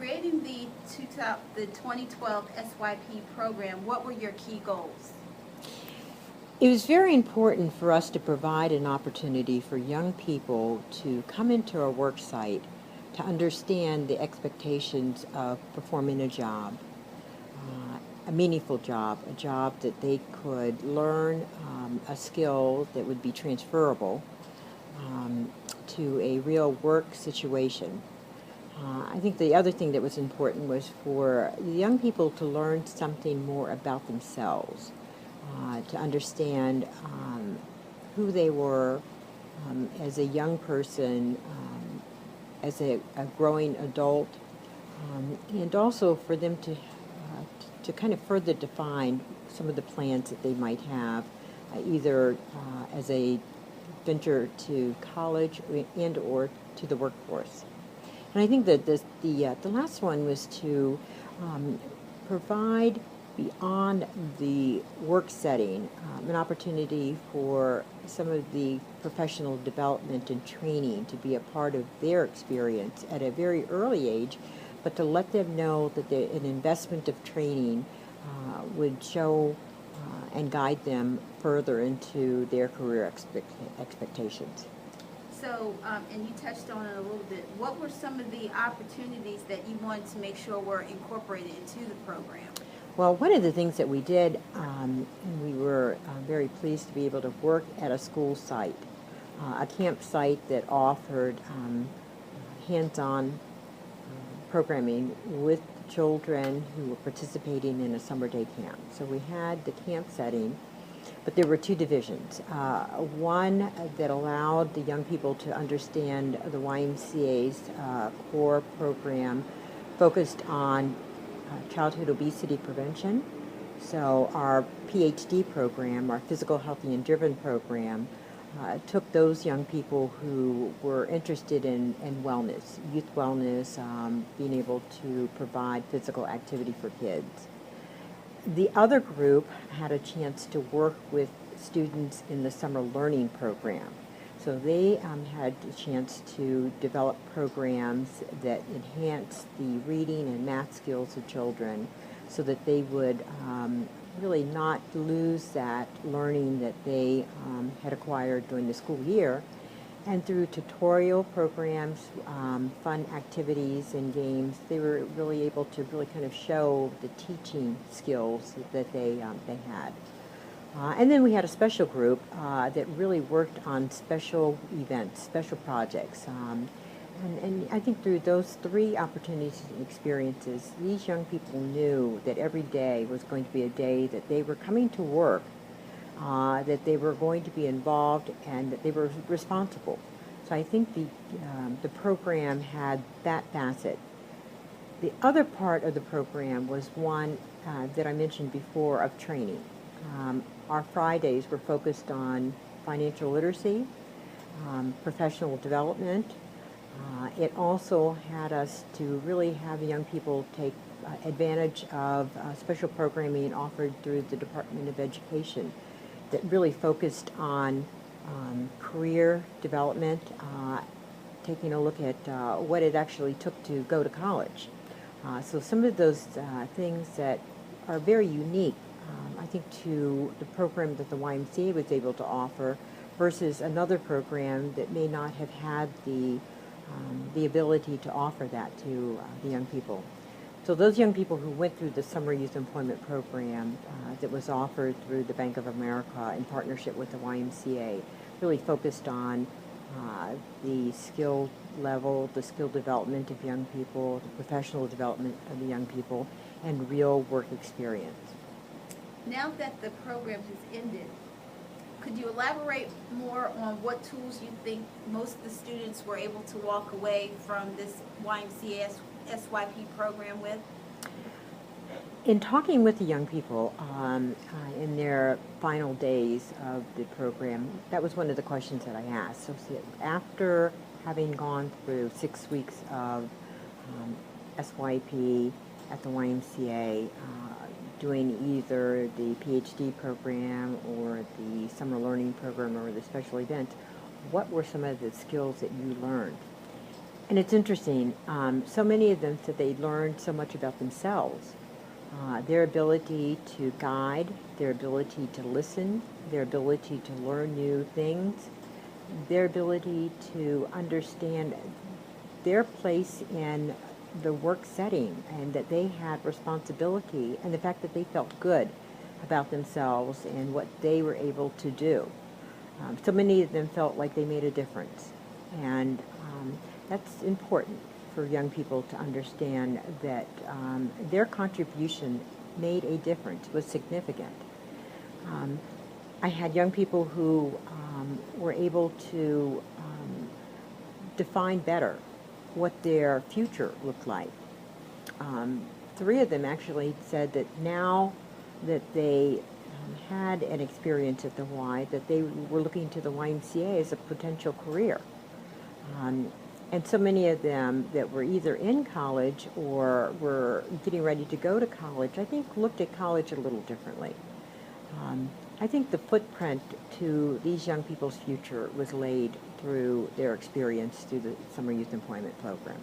creating the 2012 SYP program, what were your key goals? It was very important for us to provide an opportunity for young people to come into our work site to understand the expectations of performing a job, a meaningful job, a job that they could learn a skill that would be transferable to a real work situation. I think the other thing that was important was for the young people to learn something more about themselves, to understand who they were as a young person, as a growing adult, and also for them to kind of further define some of the plans that they might have, either as a venture to college and or to the workforce. And I think that the last one was to provide beyond the work setting an opportunity for some of the professional development and training to be a part of their experience at a very early age, but to let them know that an investment of training would show and guide them further into their career expectations. So, and you touched on it a little bit, what were some of the opportunities that you wanted to make sure were incorporated into the program? Well, one of the things that we did, and we were very pleased to be able to work at a school site, a campsite that offered hands-on programming with children who were participating in a summer day camp. So we had the camp setting, but there were two divisions. One that allowed the young people to understand the YMCA's core program focused on childhood obesity prevention. So our PhD program, our physical healthy and driven program, took those young people who were interested in wellness, youth wellness, being able to provide physical activity for kids. The other group had a chance to work with students in the summer learning program. So they had a chance to develop programs that enhance the reading and math skills of children so that they would really not lose that learning that they had acquired during the school year. And through tutorial programs, fun activities and games, they were really able to really kind of show the teaching skills that they had. And then we had a special group that really worked on special events, special projects. And I think through those three opportunities and experiences, these young people knew that every day was going to be a day that they were coming to work, that they were going to be involved, and that they were responsible. So I think the program had that facet. The other part of the program was one that I mentioned before of training. Our Fridays were focused on financial literacy, professional development. It also had us to really have the young people take advantage of special programming offered through the Department of Education that really focused on career development, taking a look at what it actually took to go to college. So some of those things that are very unique, I think, to the program that the YMCA was able to offer versus another program that may not have had the ability to offer that to the young people. So those young people who went through the Summer Youth Employment Program that was offered through the Bank of America in partnership with the YMCA really focused on the skill level, the skill development of young people, the professional development of the young people, and real work experience. Now that the program has ended, could you elaborate more on what tools you think most of the students were able to walk away from this YMCA SYP program with? In talking with the young people in their final days of the program, that was one of the questions that I asked. So after having gone through 6 weeks of SYP at the YMCA, doing either the PhD program or the summer learning program or the special event, what were some of the skills that you learned? And it's interesting, so many of them said they learned so much about themselves. Their ability to guide, their ability to listen, their ability to learn new things, their ability to understand their place in the work setting, and that they had responsibility, and the fact that they felt good about themselves and what they were able to do. So many of them felt like they made a difference. And that's important for young people to understand that their contribution made a difference, was significant. I had young people who were able to define better what their future looked like. 3 of them actually said that now that they had an experience at the Y, that they were looking to the YMCA as a potential career. And so many of them that were either in college or were getting ready to go to college, I think looked at college a little differently. I think the footprint to these young people's future was laid through their experience through the Summer Youth Employment Program.